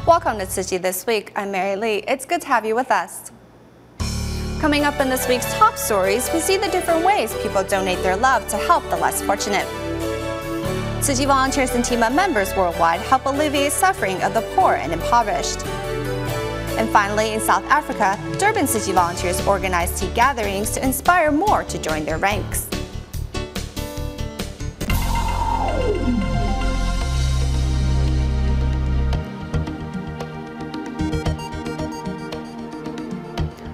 Welcome to Tzu Chi This Week. I'm Mary Lee. It's good to have you with us. Coming up in this week's top stories, we see the different ways people donate their love to help the less fortunate. Tzu Chi volunteers and team of members worldwide help alleviate suffering of the poor and impoverished. And finally, in South Africa, Durban Tzu Chi volunteers organize tea gatherings to inspire more to join their ranks.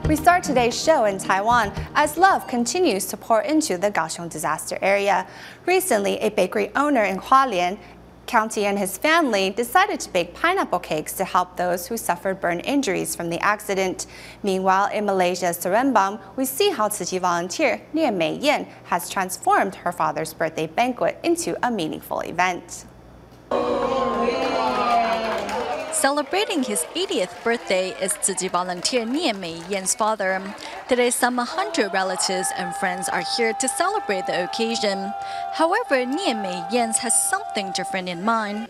We start today's show in Taiwan as love continues to pour into the Kaohsiung disaster area. Recently, a bakery owner in Hualien County and his family decided to bake pineapple cakes to help those who suffered burn injuries from the accident. Meanwhile, in Malaysia's Seremban, we see how Tzu Chi volunteer Nie Mei Yen has transformed her father's birthday banquet into a meaningful event. Celebrating his 80th birthday is Tzu Chi volunteer Nie Mei Yen's father. Today, some 100 relatives and friends are here to celebrate the occasion. However, Nie Mei Yen has something different in mind.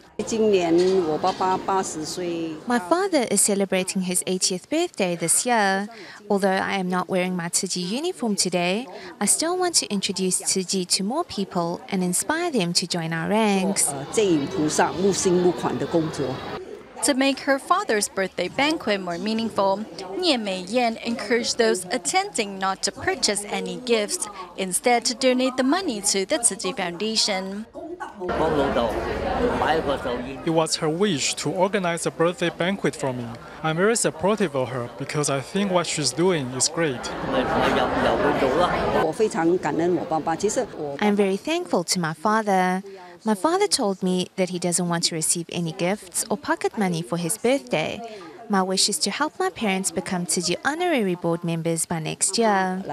My father is celebrating his 80th birthday this year. Although I am not wearing my Tzu Chi uniform today, I still want to introduce Tzu Chi to more people and inspire them to join our ranks. To make her father's birthday banquet more meaningful, Nie Mei Yen encouraged those attending not to purchase any gifts, instead to donate the money to the Tzu Chi Foundation. It was her wish to organize a birthday banquet for me. I'm very supportive of her because I think what she's doing is great. I'm very thankful to my father. My father told me that he doesn't want to receive any gifts or pocket money for his birthday. My wish is to help my parents become Tzu Chi honorary board members by next year.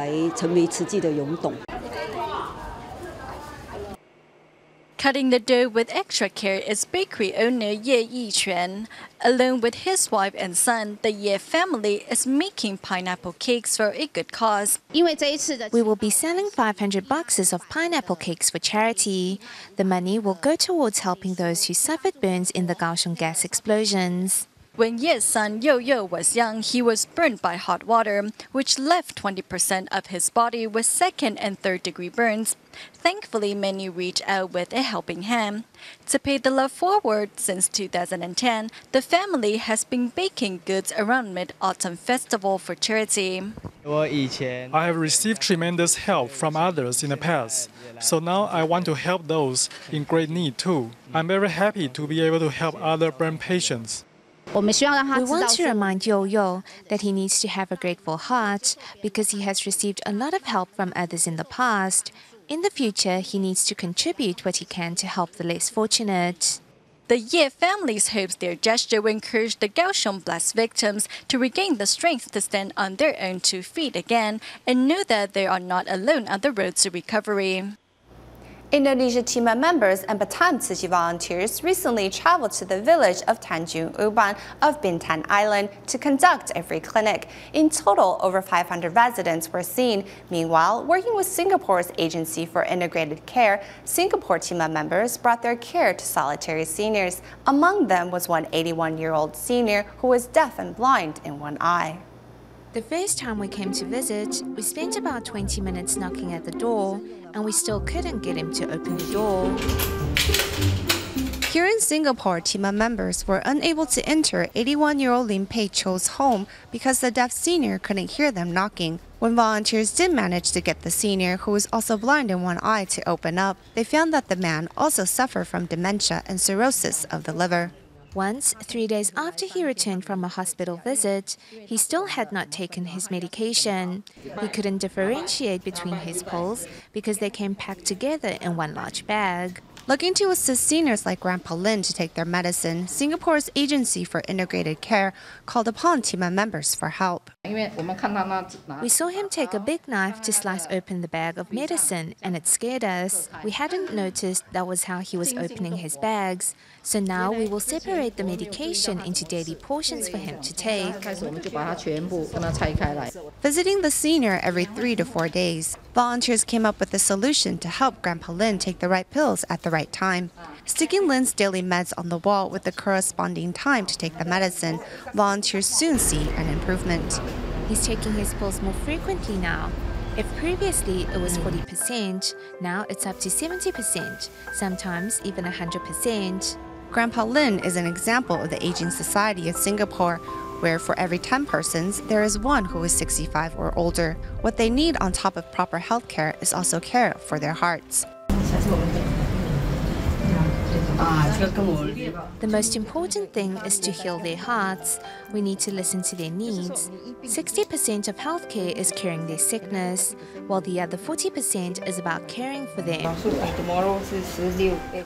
Cutting the dough with extra care is bakery owner Ye Yiquan. Along with his wife and son, the Ye family is making pineapple cakes for a good cause. We will be selling 500 boxes of pineapple cakes for charity. The money will go towards helping those who suffered burns in the Kaohsiung gas explosions. When Ye's son Yo-Yo was young, he was burned by hot water, which left 20% of his body with second and third degree burns. Thankfully, many reached out with a helping hand. To pay the love forward, since 2010, the family has been baking goods around Mid-Autumn Festival for charity. I have received tremendous help from others in the past, so now I want to help those in great need too. I'm very happy to be able to help other burn patients. We want to remind Yo-Yo that he needs to have a grateful heart because he has received a lot of help from others in the past. In the future, he needs to contribute what he can to help the less fortunate. The Ye families hopes their gesture will encourage the Kaohsiung blast victims to regain the strength to stand on their own 2 feet again and know that they are not alone on the road to recovery. Indonesia team of members and Batam Tzu Chi volunteers recently traveled to the village of Tanjung Uban of Bintan Island to conduct a free clinic. In total, over 500 residents were seen. Meanwhile, working with Singapore's Agency for Integrated Care, Singapore team of members brought their care to solitary seniors. Among them was one 81-year-old senior who was deaf and blind in one eye. The first time we came to visit, we spent about 20 minutes knocking at the door, and we still couldn't get him to open the door. Here in Singapore, team of members were unable to enter 81-year-old Lin Pei Cho's home because the deaf senior couldn't hear them knocking. When volunteers did manage to get the senior, who was also blind in one eye, to open up, they found that the man also suffered from dementia and cirrhosis of the liver. Once, 3 days after he returned from a hospital visit, he still had not taken his medication. He couldn't differentiate between his pills because they came packed together in one large bag. Looking to assist seniors like Grandpa Lin to take their medicine, Singapore's Agency for Integrated Care called upon team members for help. We saw him take a big knife to slice open the bag of medicine, and it scared us. We hadn't noticed that was how he was opening his bags. So now we will separate the medication into daily portions for him to take. Visiting the senior every 3 to 4 days, volunteers came up with a solution to help Grandpa Lin take the right pills at the right time. Sticking Lynn's daily meds on the wall with the corresponding time to take the medicine, volunteers soon see an improvement. He's taking his pills more frequently now. If previously it was 40%, now it's up to 70%, sometimes even 100%. Grandpa Lin is an example of the aging society of Singapore, where for every 10 persons, there is one who is 65 or older. What they need on top of proper health care is also care for their hearts. The most important thing is to heal their hearts. We need to listen to their needs. 60% of healthcare is curing their sickness, while the other 40% is about caring for them.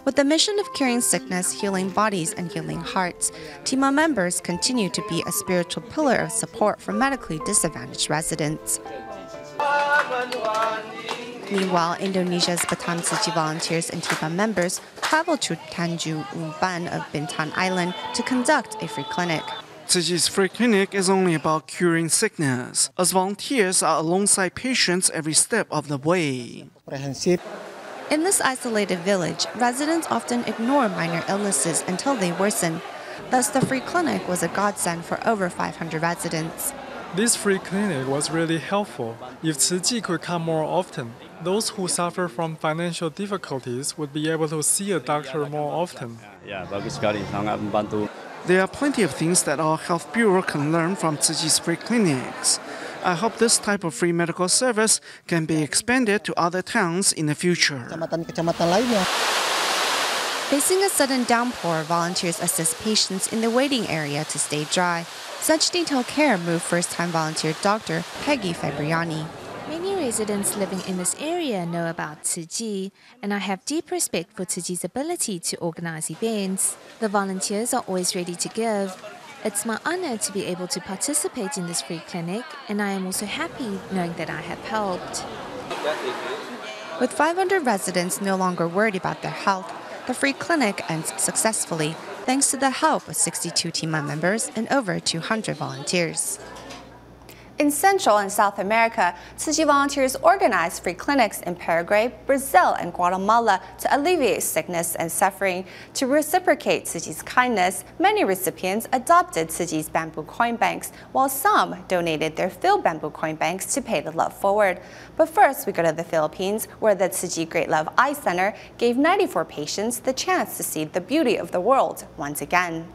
With the mission of curing sickness, healing bodies, and healing hearts, TIMA members continue to be a spiritual pillar of support for medically disadvantaged residents. Meanwhile, Indonesia's Batam Tzu Chi volunteers and TIMA members traveled to Tanjung Uban of Bintan Island to conduct a free clinic. Tzu Chi's free clinic is only about curing sickness, as volunteers are alongside patients every step of the way. In this isolated village, residents often ignore minor illnesses until they worsen. Thus, the free clinic was a godsend for over 500 residents. This free clinic was really helpful. If Tzu Chi could come more often, those who suffer from financial difficulties would be able to see a doctor more often. There are plenty of things that our health bureau can learn from Tzu Chi's free clinics. I hope this type of free medical service can be expanded to other towns in the future. Facing a sudden downpour, volunteers assist patients in the waiting area to stay dry. Such detailed care moved first-time volunteer Dr. Peggy Fabriani. Many residents living in this area know about Tzu Chi, and I have deep respect for Tzu Chi's ability to organize events. The volunteers are always ready to give. It's my honor to be able to participate in this free clinic, and I am also happy knowing that I have helped. With 500 residents no longer worried about their health, the free clinic ends successfully, thanks to the help of 62 TIMA members and over 200 volunteers. In Central and South America, Tzu Chi volunteers organize free clinics in Paraguay, Brazil, and Guatemala to alleviate sickness and suffering. To reciprocate Tzu Chi's kindness, many recipients adopted Tzu Chi's bamboo coin banks, while some donated their filled bamboo coin banks to pay the love forward. But first, we go to the Philippines, where the Tzu Chi Great Love Eye Center gave 94 patients the chance to see the beauty of the world once again.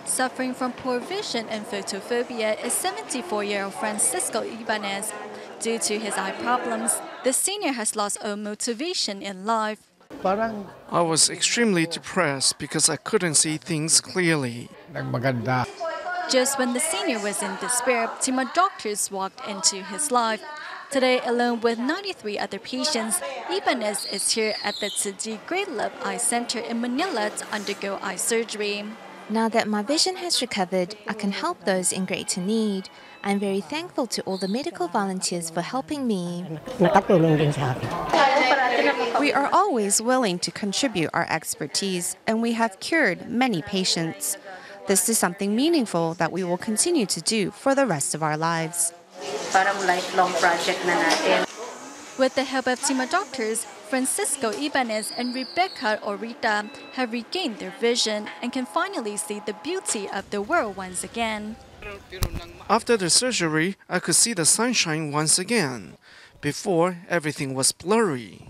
Suffering from poor vision and photophobia is 74-year-old Francisco Ibanez. Due to his eye problems, the senior has lost all motivation in life. I was extremely depressed because I couldn't see things clearly. Just when the senior was in despair, TIMA doctors walked into his life. Today, along with 93 other patients, Ibanez is here at the Tzu Chi Great Love Eye Center in Manila to undergo eye surgery. Now that my vision has recovered, I can help those in greater need. I'm very thankful to all the medical volunteers for helping me. We are always willing to contribute our expertise, and we have cured many patients. This is something meaningful that we will continue to do for the rest of our lives. With the help of TIMA doctors, Francisco Ibanez and Rebecca Orita have regained their vision and can finally see the beauty of the world once again. After the surgery, I could see the sunshine once again. Before, everything was blurry.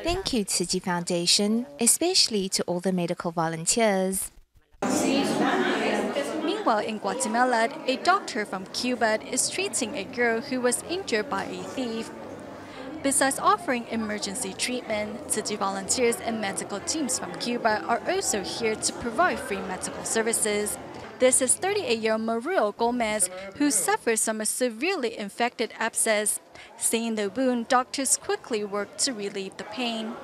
Thank you, Tzu Chi Foundation, especially to all the medical volunteers. Meanwhile, in Guatemala, a doctor from Cuba is treating a girl who was injured by a thief. Besides offering emergency treatment, Tzu Chi volunteers and medical teams from Cuba are also here to provide free medical services. This is 38-year-old Mario Gomez, who suffers from a severely infected abscess. Seeing the wound, doctors quickly work to relieve the pain.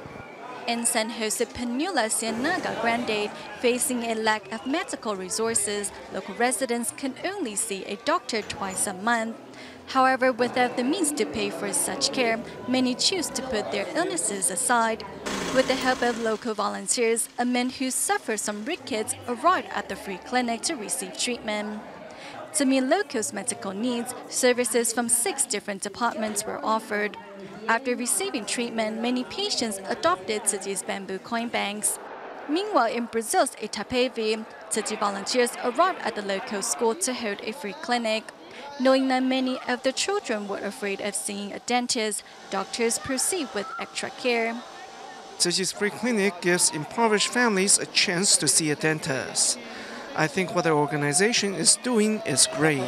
In San Jose Penula, Ciénaga Grande, facing a lack of medical resources, local residents can only see a doctor twice a month. However, without the means to pay for such care, many choose to put their illnesses aside. With the help of local volunteers, a man who suffers from rickets arrived at the free clinic to receive treatment. To meet locals' medical needs, services from 6 different departments were offered. After receiving treatment, many patients adopted Tzu Chi's bamboo coin banks. Meanwhile, in Brazil's Itapevi, Tzu Chi volunteers arrived at the local school to hold a free clinic. Knowing that many of the children were afraid of seeing a dentist, doctors proceed with extra care. Tzu Chi's free clinic gives impoverished families a chance to see a dentist. I think what the organization is doing is great.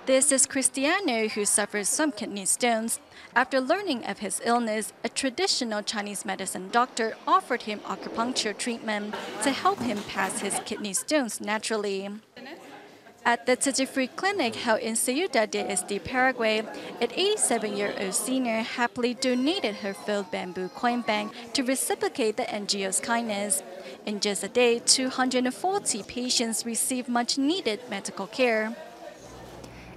This is Cristiano, who suffers from kidney stones. After learning of his illness, a traditional Chinese medicine doctor offered him acupuncture treatment to help him pass his kidney stones naturally. At the Tzu Chi Free Clinic held in Ciudad de Este, Paraguay, an 87-year-old senior happily donated her filled bamboo coin bank to reciprocate the NGO's kindness. In just a day, 240 patients received much-needed medical care.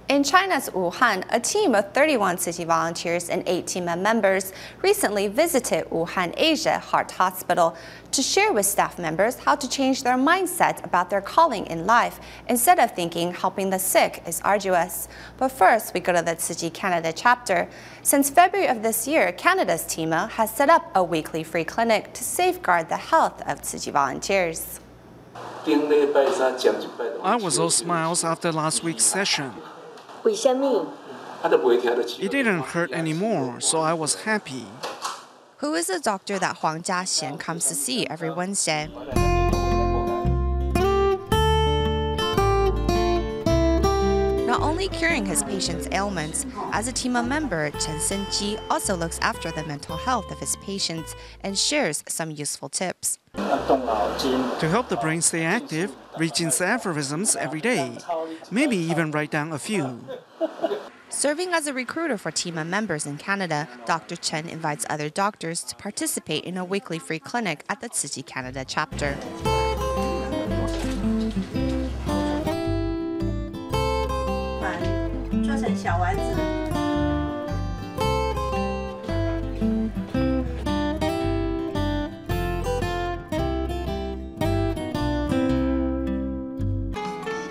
In China's Wuhan, a team of 31 Tzu Chi volunteers and 8 team members recently visited Wuhan Asia Heart Hospital to share with staff members how to change their mindset about their calling in life instead of thinking helping the sick is arduous. But first, we go to the Tzu Chi Canada chapter. Since February of this year, Canada's TEMA has set up a weekly free clinic to safeguard the health of Tzu Chi volunteers. I was all smiles after last week's session. It didn't hurt anymore, so I was happy. Who is the doctor that Huang Jiaxian comes to see every Wednesday? Not only curing his patients' ailments, as a TEMA member, Chen Senji also looks after the mental health of his patients and shares some useful tips. To help the brain stay active, read Jin's aphorisms every day. Maybe even write down a few. Serving as a recruiter for TEMA members in Canada, Dr. Chen invites other doctors to participate in a weekly free clinic at the Tzu Chi Canada chapter.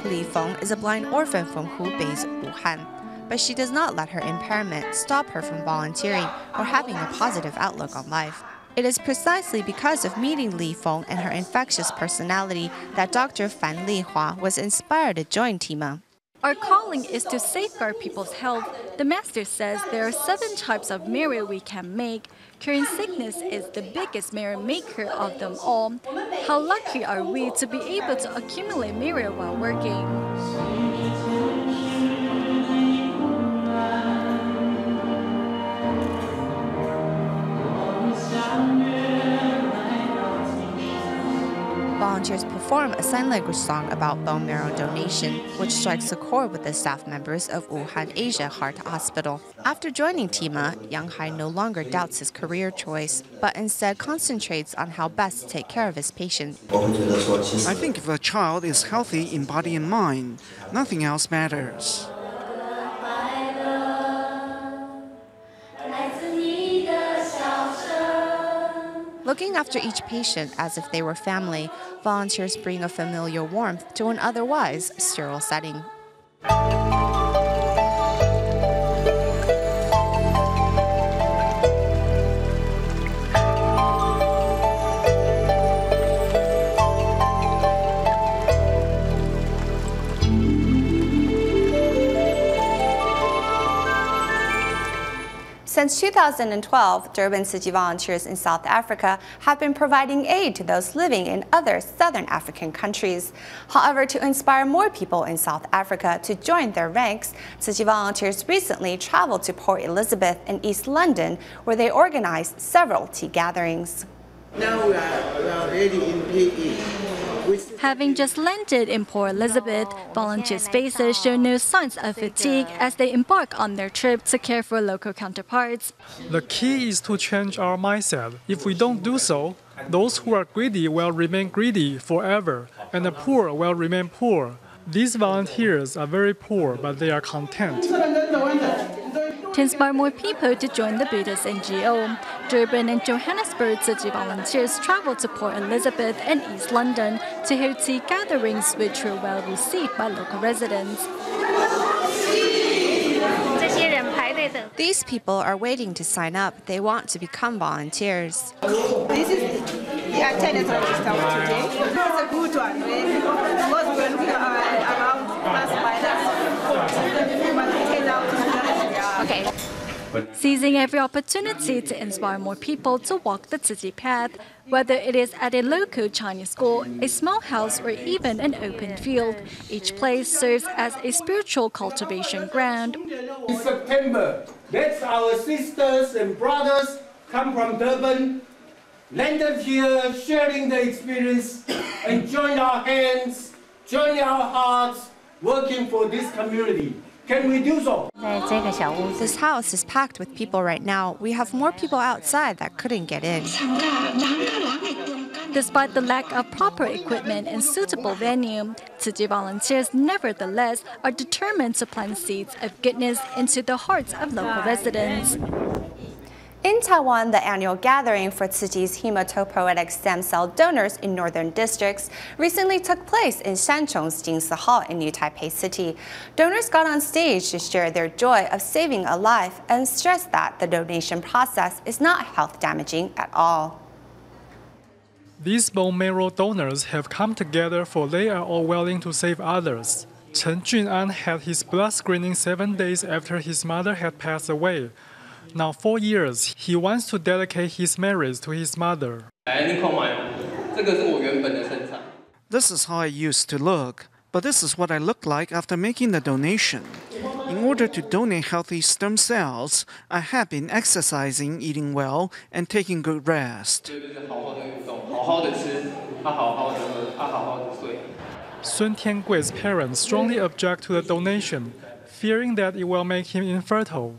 Li Feng is a blind orphan from Hubei's Wuhan, but she does not let her impairment stop her from volunteering or having a positive outlook on life. It is precisely because of meeting Li Feng and her infectious personality that Dr. Fan Lihua was inspired to join TEMA. Our calling is to safeguard people's health. The master says there are 7 types of mirror we can make. Curing sickness is the biggest mirror maker of them all. How lucky are we to be able to accumulate mirror while working? Volunteers perform a sign language song about bone marrow donation, which strikes a chord with the staff members of Wuhan Asia Heart Hospital. After joining TEMA, Yang Hai no longer doubts his career choice, but instead concentrates on how best to take care of his patient. I think if a child is healthy in body and mind, nothing else matters. Looking after each patient as if they were family, volunteers bring a familiar warmth to an otherwise sterile setting. Since 2012, Durban Tzu Chi volunteers in South Africa have been providing aid to those living in other Southern African countries. However, to inspire more people in South Africa to join their ranks, Tzu Chi volunteers recently traveled to Port Elizabeth in East London, where they organized several tea gatherings. Now we are ready in PE. Having just landed in Port Elizabeth, volunteers' faces show no signs of fatigue as they embark on their trip to care for local counterparts. The key is to change our mindset. If we don't do so, those who are greedy will remain greedy forever, and the poor will remain poor. These volunteers are very poor, but they are content. to inspire more people to join the Buddhist NGO. Durban and Johannesburg Tzu Chi volunteers traveled to Port Elizabeth and East London to hold tea gatherings, which were well received by local residents. These people are waiting to sign up. They want to become volunteers. This is the attendance list of today. It's a good one. Because when we are around plus minus, Okay. Seizing every opportunity to inspire more people to walk the Tzu Chi path, whether it is at a local Chinese school, a small house, or even an open field, each place serves as a spiritual cultivation ground. In September, that's our sisters and brothers come from Durban, landed here, sharing the experience, and join our hands, join our hearts, working for this community. Can we do so? This house is packed with people right now. We have more people outside that couldn't get in. Despite the lack of proper equipment and suitable venue, Tzu Chi volunteers nevertheless are determined to plant seeds of goodness into the hearts of local residents. In Taiwan, the annual gathering for Tzu Chi's hematopoietic stem cell donors in northern districts recently took place in Shanchong's Jingsi Hall in New Taipei City. Donors got on stage to share their joy of saving a life and stressed that the donation process is not health damaging at all. These bone marrow donors have come together for they are all willing to save others. Chen Jun'an had his blood screening 7 days after his mother had passed away. Now 4 years, he wants to dedicate his marriage to his mother. This is how I used to look, but this is what I look like after making the donation. In order to donate healthy stem cells, I have been exercising, eating well, and taking good rest. Sun Tiangui's parents strongly object to the donation, fearing that it will make him infertile.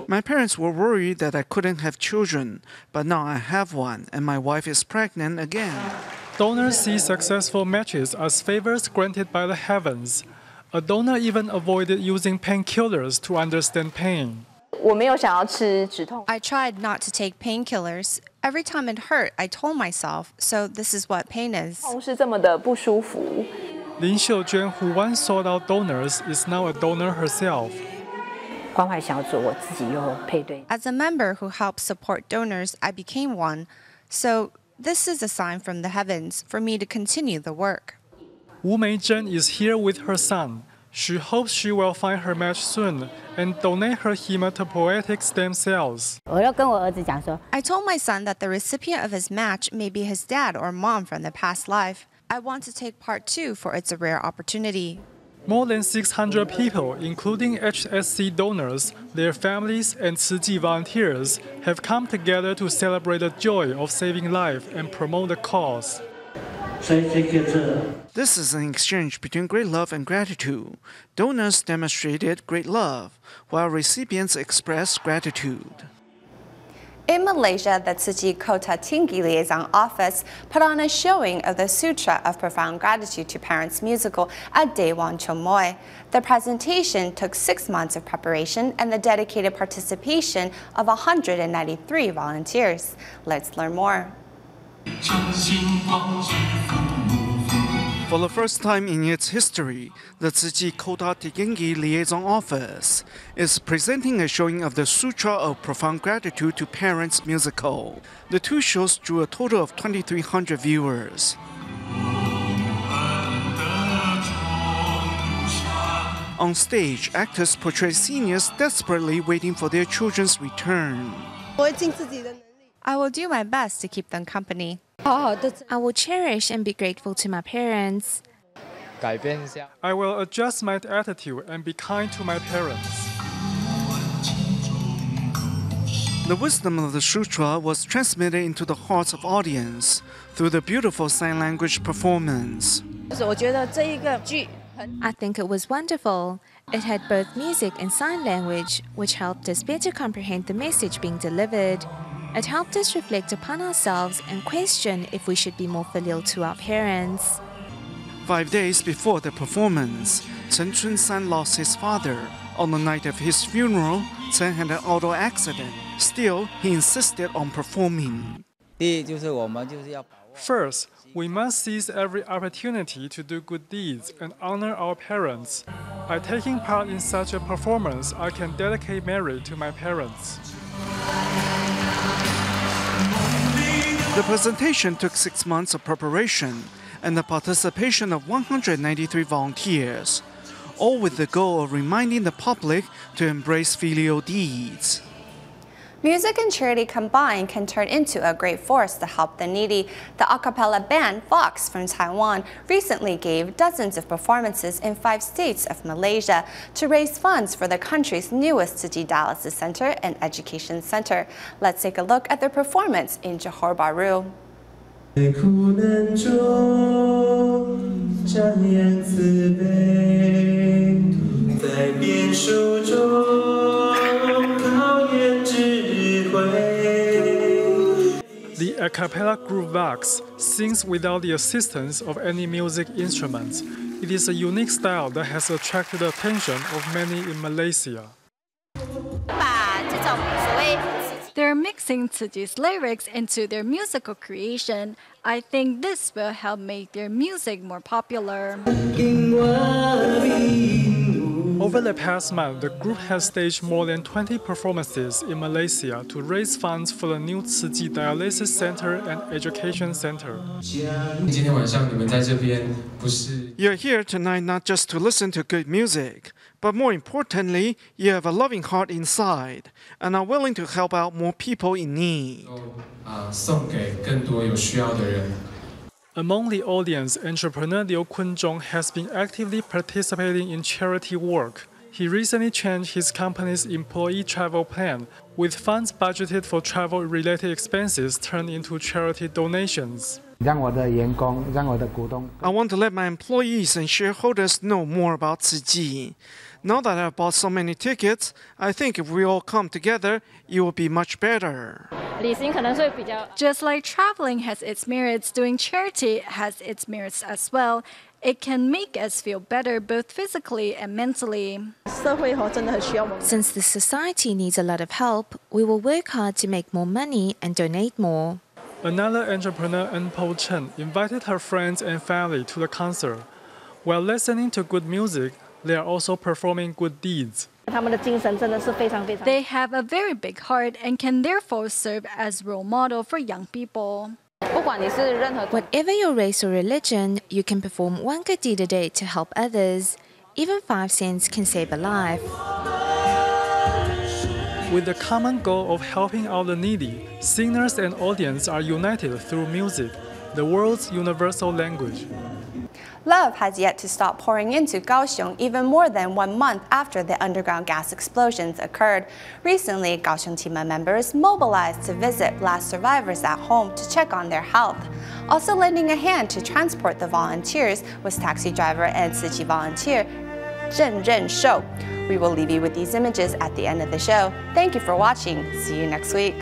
My parents were worried that I couldn't have children, but now I have one, and my wife is pregnant again. Donors see successful matches as favors granted by the heavens. A donor even avoided using painkillers to understand pain. I tried not to take painkillers. Every time it hurt, I told myself, so this is what pain is. Lin Xiujuan, who once sought out donors, is now a donor herself. As a member who helps support donors, I became one. So this is a sign from the heavens for me to continue the work. Wu Meizhen is here with her son. She hopes she will find her match soon and donate her hematopoietic stem cells. I told my son that the recipient of his match may be his dad or mom from the past life. I want to take part too, for it's a rare opportunity. More than 600 people, including HSC donors, their families, and Tzu Chi volunteers, have come together to celebrate the joy of saving life and promote the cause. This is an exchange between great love and gratitude. Donors demonstrated great love, while recipients expressed gratitude. In Malaysia, the Tzu Chi Kota Tinggi Liaison Office put on a showing of the Sutra of Profound Gratitude to Parents musical at Daewon Chomoy. The presentation took 6 months of preparation and the dedicated participation of 193 volunteers. Let's learn more. For the first time in its history, the Tzu Chi Kota Tinggi Liaison Office is presenting a showing of the Sutra of Profound Gratitude to Parents musical. The two shows drew a total of 2,300 viewers. On stage, actors portray seniors desperately waiting for their children's return. I will do my best to keep them company. I will cherish and be grateful to my parents. I will adjust my attitude and be kind to my parents. The wisdom of the sutra was transmitted into the hearts of audience through the beautiful sign language performance. I think it was wonderful. It had both music and sign language, which helped us better comprehend the message being delivered. It helped us reflect upon ourselves and question if we should be more filial to our parents. 5 days before the performance, Chen Chun-san lost his father, On the night of his funeral, Chen had an auto accident. Still, he insisted on performing. First, we must seize every opportunity to do good deeds and honor our parents. By taking part in such a performance, I can dedicate merit to my parents. The presentation took 6 months of preparation and the participation of 193 volunteers, all with the goal of reminding the public to embrace filial deeds. Music and charity combined can turn into a great force to help the needy. The a cappella band Vox from Taiwan recently gave dozens of performances in 5 states of Malaysia to raise funds for the country's newest Tzu Chi Dialysis Center and Education Center. Let's take a look at their performance in Johor Bahru. The a cappella group Vox sings without the assistance of any music instruments. It is a unique style that has attracted the attention of many in Malaysia. They're mixing Tzu Chi's lyrics into their musical creation. I think this will help make their music more popular. Over the past month, the group has staged more than 20 performances in Malaysia to raise funds for the new Tzu Chi Dialysis Center and Education Center. You're here tonight not just to listen to good music, but more importantly, you have a loving heart inside and are willing to help out more people in need. Among the audience, entrepreneur Liu Kunzhong has been actively participating in charity work. He recently changed his company's employee travel plan, with funds budgeted for travel-related expenses turned into charity donations. I want to let my employees and shareholders know more about Tzu Chi. Now that I've bought so many tickets, I think if we all come together, it will be much better. Just like traveling has its merits, doing charity has its merits as well. It can make us feel better both physically and mentally. Since the society needs a lot of help, we will work hard to make more money and donate more. Another entrepreneur, N-Po Chen, invited her friends and family to the concert. While listening to good music, they are also performing good deeds. They have a very big heart and can therefore serve as role model for young people. Whatever your race or religion, you can perform one good deed a day to help others. Even 5 cents can save a life. With the common goal of helping out the needy, singers and audience are united through music, the world's universal language. Love has yet to stop pouring into Kaohsiung even more than 1 month after the underground gas explosions occurred. Recently, Kaohsiung team members mobilized to visit blast survivors at home to check on their health. Also lending a hand to transport the volunteers was taxi driver and Tzu Chi volunteer Zhen Renshou. We will leave you with these images at the end of the show. Thank you for watching. See you next week.